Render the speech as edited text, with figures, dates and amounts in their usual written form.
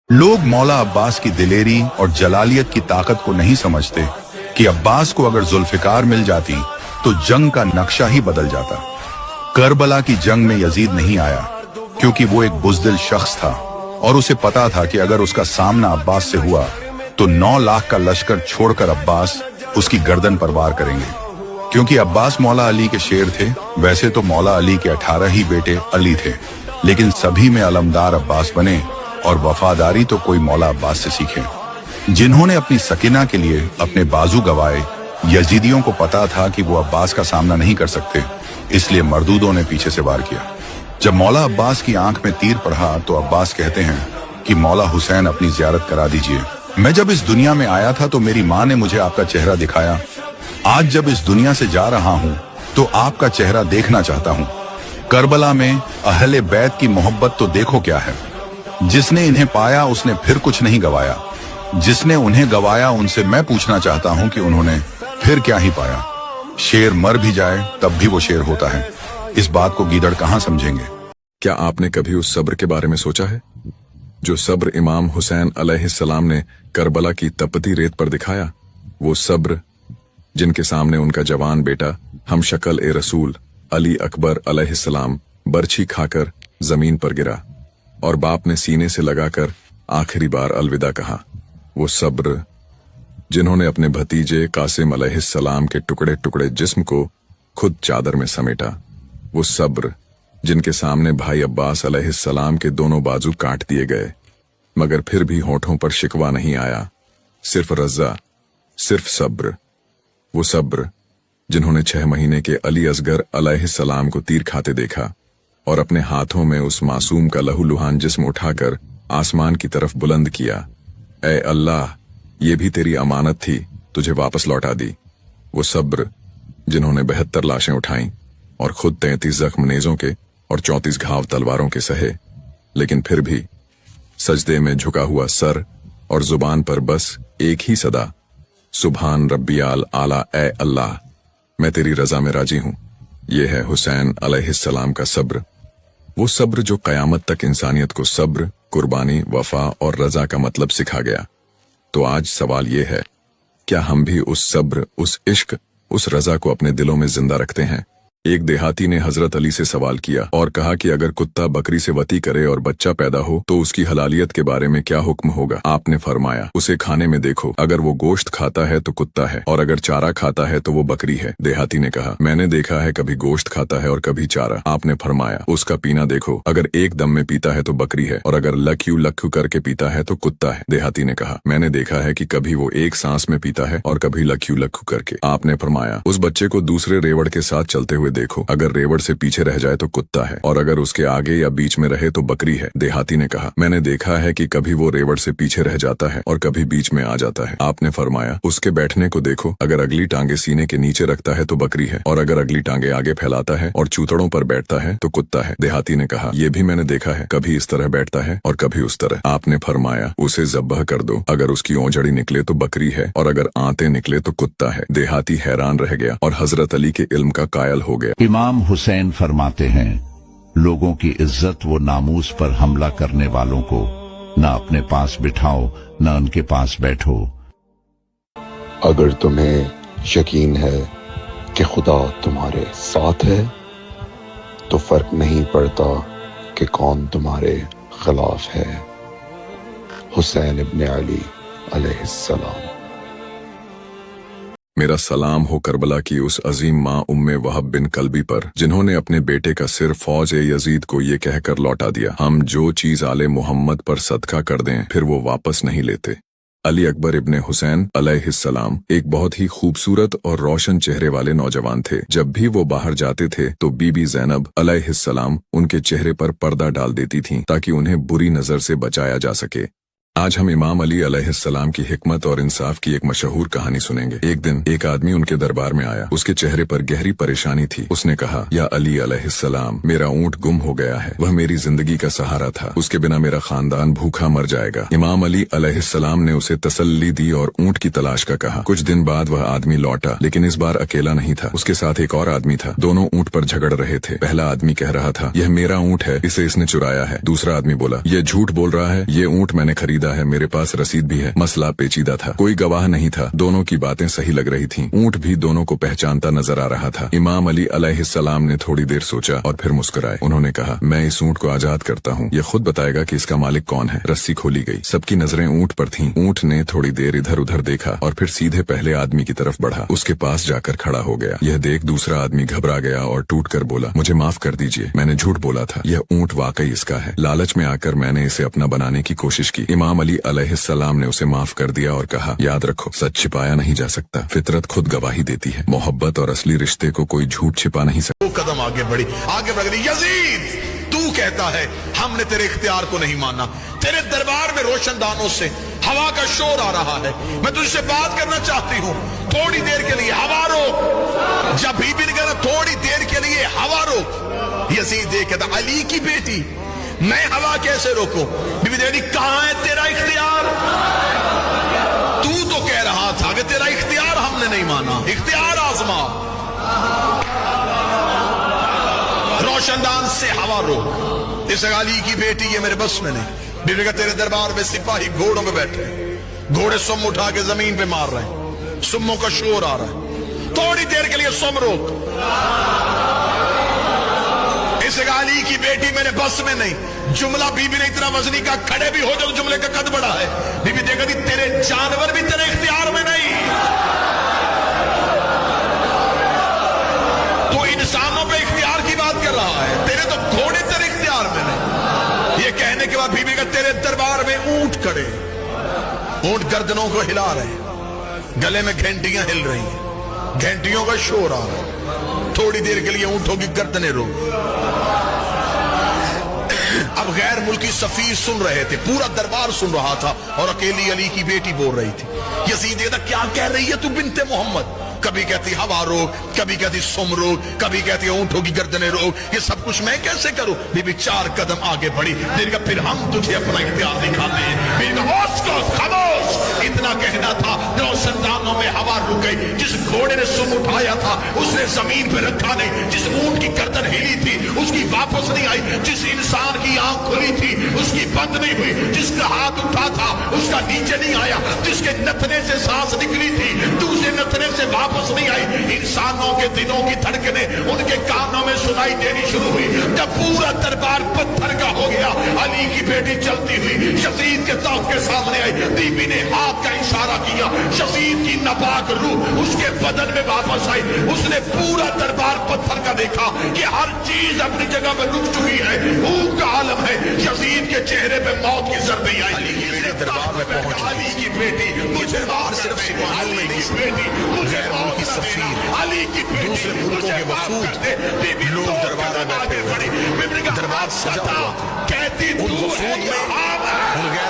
लोग मौला अब्बास की दिलेरी और जलालियत की ताकत को नहीं समझते कि अब्बास को अगर जुल्फिकार मिल जाती तो जंग का नक्शा ही बदल जाता। करबला की जंग में यजीद नहीं आया क्योंकि वो एक बुज़दिल शख्स था और उसे पता था कि अगर उसका सामना अब्बास से हुआ तो 9 लाख का लश्कर छोड़कर अब्बास उसकी गर्दन पर वार करेंगे। क्योंकि अब्बास मौला अली के शेर थे, वैसे तो मौला अली के 18 ही बेटे अली थे, लेकिन सभी में अलमदार अब्बास बने और वफादारी तो कोई मौला अब्बास से सीखे, जिन्होंने अपनी सकीना के लिए अपने बाजू गवाए। यजीदियों को पता था कि वो अब्बास का सामना नहीं कर सकते, इसलिए मरदूदों ने पीछे से वार किया। जब मौला अब्बास की आंख में तीर पड़ा तो अब्बास कहते हैं कि मौला हुसैन अपनी जियारत करा दीजिए। मैं जब इस दुनिया में आया था तो मेरी माँ ने मुझे आपका चेहरा दिखाया। आज जब इस दुनिया से जा रहा हूँ तो आपका चेहरा देखना चाहता हूँ। करबला में अहले बैत की मोहब्बत तो देखो क्या है। जिसने इन्हें पाया उसने फिर कुछ नहीं गवाया, जिसने उन्हें गवाया उनसे मैं पूछना चाहता हूं कि उन्होंने फिर क्या ही पाया। शेर मर भी जाए तब भी वो शेर होता है, इस बात को गीदड़ कहां समझेंगे। क्या आपने कभी उस सब्र के बारे में सोचा है जो सब्र इमाम हुसैन अलैहिस्सलाम ने करबला की तपती रेत पर दिखाया? वो सब्र जिनके सामने उनका जवान बेटा हमशक्ल ए रसूल अली अकबर अलैहिस्सलाम बरछी खाकर जमीन पर गिरा और बाप ने सीने से लगाकर आखिरी बार अलविदा कहा। वो सब्र जिन्होंने अपने भतीजे कासिम अलैहिस्सलाम के टुकड़े टुकड़े जिस्म को खुद चादर में समेटा। वो सब्र जिनके सामने भाई अब्बास अलैहिस्सलाम के दोनों बाजू काट दिए गए, मगर फिर भी होठों पर शिकवा नहीं आया, सिर्फ रज़ा, सिर्फ सब्र। वो सब्र जिन्होंने 6 महीने के अली असगर अलैहिस्सलाम को तीर खाते देखा और अपने हाथों में उस मासूम का लहूलुहान जिस्म उठाकर आसमान की तरफ बुलंद किया। ऐ अल्लाह, ये भी तेरी अमानत थी, तुझे वापस लौटा दी। वो सब्र जिन्होंने 72 लाशें उठाईं और खुद 33 जख्म नेजों के और 34 घाव तलवारों के सहे, लेकिन फिर भी सजदे में झुका हुआ सर और जुबान पर बस एक ही सदा, सुभान रब्बियाल आला, ऐ अल्लाह, मैं तेरी रजा में राजी हूं। ये है हुसैन अलैहिस्सलाम का सब्र। वो सब्र जो कयामत तक इंसानियत को सब्र, कुर्बानी, वफा और रजा का मतलब सिखा गया। तो आज सवाल ये है, क्या हम भी उस सब्र, उस इश्क, उस रजा को अपने दिलों में जिंदा रखते हैं? एक देहाती ने हजरत अली से सवाल किया और कहा कि अगर कुत्ता बकरी से वती करे और बच्चा पैदा हो तो उसकी हलालियत के बारे में क्या हुक्म होगा? आपने फरमाया, उसे खाने में देखो, अगर वो गोश्त खाता है तो कुत्ता है और अगर चारा खाता है तो वो बकरी है। देहाती ने कहा, मैंने देखा है कभी गोश्त खाता है और कभी चारा। आपने फरमाया, उसका पीना देखो, अगर एक दम में पीता है तो बकरी है और अगर लख्यू लख्यू करके पीता है तो कुत्ता है। देहाती ने कहा, मैंने देखा है कि कभी वो एक सांस में पीता है और कभी लख्यू लख्यू करके। आपने फरमाया, उस बच्चे को दूसरे रेवड़ के साथ चलते हुए देखो, अगर रेवड़ से पीछे रह जाए तो कुत्ता है और अगर उसके आगे या बीच में रहे तो बकरी है। देहाती ने कहा, मैंने देखा है कि कभी वो रेवड़ से पीछे रह जाता है और कभी बीच में आ जाता है। आपने फरमाया, उसके बैठने को देखो, अगर अगली टांगे सीने के नीचे रखता है तो बकरी है और अगर अगली टांगे आगे फैलाता है और चूतड़ों पर बैठता है तो कुत्ता है। देहाती ने कहा, यह भी मैंने देखा है, कभी इस तरह बैठता है और कभी उस तरह। आपने फरमाया, उसे ज़ब्ह कर दो, अगर उसकी ओंजड़ी निकले तो बकरी है और अगर आंतें निकले तो कुत्ता है। देहाती हैरान रह गया और हजरत अली के इल्म का कायल हो गया। इमाम हुसैन फरमाते हैं, लोगों की इज्जत व नामूस पर हमला करने वालों को न अपने पास बिठाओ न उनके पास बैठो। अगर तुम्हें यकीन है कि खुदा तुम्हारे साथ है तो फर्क नहीं पड़ता कि कौन तुम्हारे खिलाफ है। हुसैन इब्न अली अलैहिस्सलाम। मेरा सलाम हो करबला की उस अजीम माँ उम्मे वहब बिन कल्बी पर, जिन्होंने अपने बेटे का सिर फौज यजीद को ये कहकर लौटा दिया, हम जो चीज आले मोहम्मद पर सदका कर दें फिर वो वापस नहीं लेते। अली अकबर इब्ने हुसैन अलैहिस्सलाम एक बहुत ही खूबसूरत और रोशन चेहरे वाले नौजवान थे। जब भी वो बाहर जाते थे तो बीबी ज़ैनब अलैहिस्सलाम उनके चेहरे पर पर्दा डाल देती थीं ताकि उन्हें बुरी नजर से बचाया जा सके। آج ہم امام علی علیہ السلام کی حکمت اور انصاف کی ایک مشہور کہانی سنیں گے۔ ایک دن ایک آدمی ان کے دربار میں آیا۔ اس کے چہرے پر گہری پریشانی تھی۔ اس نے کہا، یا علی علیہ السلام، میرا اونٹ گم ہو گیا ہے۔ وہ میری زندگی کا سہارا تھا، اس کے بنا میرا خاندان بھوکا مر جائے گا۔ امام علی علیہ السلام نے اسے تسلی دی اور اونٹ کی تلاش کا کہا۔ کچھ دن بعد وہ آدمی لوٹا، لیکن اس بار اکیلا نہیں تھا، اس کے ساتھ ایک اور آدمی تھا۔ دونوں اونٹ پر جھگڑ رہے تھے۔ پہلا آدمی کہہ رہا تھا، یہ میرا اونٹ ہے، اسے اس نے چرایا ہے۔ دوسرا آدمی بولا، یہ جھوٹ بول رہا ہے، یہ اونٹ میں نے خریدا ہے، میرے پاس رسید بھی ہے۔ مسئلہ پیچیدہ تھا، کوئی گواہ نہیں تھا، دونوں کی باتیں صحیح لگ رہی تھیں، اونٹ بھی دونوں کو پہچانتا نظر آ رہا تھا۔ امام علی علیہ السلام نے تھوڑی دیر سوچا اور پھر مسکرائے۔ انہوں نے کہا، میں اس اونٹ کو آزاد کرتا ہوں، یہ خود بتائے گا کہ اس کا مالک کون ہے۔ رسی کھولی گئی، سب کی نظریں اونٹ پر تھیں۔ اونٹ نے تھوڑی دیر ادھر ادھر دیکھا اور پھر سیدھے پہلے آدمی کی طرف بڑھا، اس کے پاس جا کر کھڑا ہو گیا۔ یہ دیکھ دوسرا آدمی گھبرا گیا اور ٹوٹ کر بولا، مجھے معاف کر دیجئے، میں نے جھوٹ بولا تھا، یہ اونٹ واقعی اس کا ہے، لالچ میں آ کر میں نے اسے اپنا بنانے کی کوشش کی۔ امام علی علیہ السلام نے اسے معاف کر دیا اور کہا، یاد رکھو، سچ چھپایا نہیں جا سکتا، فطرت خود گواہی دیتی ہے، محبت اور اصلی رشتے کو کوئی جھوٹ چھپا نہیں سکتا۔ دو قدم آگے بڑھ گئی، یزید تو کہتا ہے ہم نے تیرے اختیار کو نہیں مانا، تیرے دربار میں روشن دانوں سے ہوا کا شور آ رہا ہے، میں تجھ سے بات کرنا چاہتی ہوں، تھوڑی دیر کے لیے ہوا روک۔ جب بی بی نے کہا تھوڑی دیر کے لیے ہوا روک، یزید یہ کہتا، علی کی بیٹی میں ہوا کیسے روکوں؟ بی بی دیکھتی، کہاں ہے تیرا اختیار؟ تو کہہ رہا تھا کہ تیرا اختیار ہم نے نہیں مانا، اختیار آزما، روشن دان سے ہوا روک۔ اس علی کی بیٹی یہ میرے بس میں نہیں۔ بیوی کا تیرے دربار میں سپاہی گھوڑوں پہ بیٹھے ہیں، گھوڑے سم اٹھا کے زمین پہ مار رہے ہیں، سموں کا شور آ رہا ہے، تھوڑی دیر کے لیے سم روک۔ اس علی کی بیٹی میرے بس میں نہیں۔ جملہ بی بی نے اتنا وزنی کا، کھڑے بھی ہو جب جملے کا قد بڑا ہے۔ بی بی دیکھا تھی، تیرے جانور بھی تیرے اختیار میں نہیں، تو انسانوں پہ اختیار کی بات کر رہا ہے، تیرے تو گھوڑے تیرے اختیار میں نہیں۔ یہ کہنے کے بعد بی بی کا تیرے دربار میں اونٹ کھڑے، اونٹ گردنوں کو ہلا رہے، گلے میں گھنٹیاں ہل رہی ہیں، گھنٹیوں کا شور آ رہا ہے، تھوڑی دیر کے لیے اونٹوں کی گردنیں روک۔ اب غیر ملکی سفیر سن رہے تھے، پورا دربار سن رہا تھا، اور اکیلی علی کی بیٹی بول رہی تھی۔ یزید کہتا، کیا کہہ رہی ہے تو بنت محمد؟ کبھی کہتی ہوا روک، کبھی کہتی سم روک، کبھی کہتی اونٹوں کی گردنیں روک، یہ سب کچھ میں کیسے کروں؟ بی بی 4 قدم آگے بڑھی، دیر کا پھر ہم تجھے اپنا اختیار دکھاتے ہیں۔ بی بی ہوش کو خاموش، اتنا کہنا تھا، روشن دانوں میں ہوا رک گئی۔ جس گھوڑے نے سم اٹھایا تھا اس نے زمین پہ رکھا نہیں، جس اونٹ کی گردن ہلی تھی اس کی واپس نہیں آئی، جس انسان کی آنکھ کھلی تھی اس کی بند نہیں ہوئی، جس کا ہاتھ اٹھا تھا اس کا نیچے نہیں آیا، جس کے نتنے سے سانس نکلی تھی دوسرے نتنے سے واپس نہیں آئی۔ انسانوں کے دلوں کی دھڑکنیں ان کے کانوں میں سنائی دینی شروع ہوئی۔ جب پورا دربار پتھر کا ہو گیا، علی کی بیٹی چلتی ہوئی یزید کے طاق کے سامنے آئی، بی بی نے ہاتھ کا اشارہ کیا، یزید کی ناپاک روح اس کے بدن میں واپس آئی۔ اس نے پورا دربار پتھر کا دیکھا کہ ہر چیز اپنی جگہ میں رک چکی ہے، بھوک کا عالم ہے۔ یزید کے چہرے پہ موت کی ضربیں آئی، علی کی بیٹی دربار میں پہنچ، علی کی بیٹی مجھے باہر صرف سپاہیوں میں نہیں، غیر ملکی سفیر، دوسرے ملکوں کے وفود، لوگ دربار میں بیٹھے ہوئے، دربار سجا ہوا، ان وفود میں ان غیر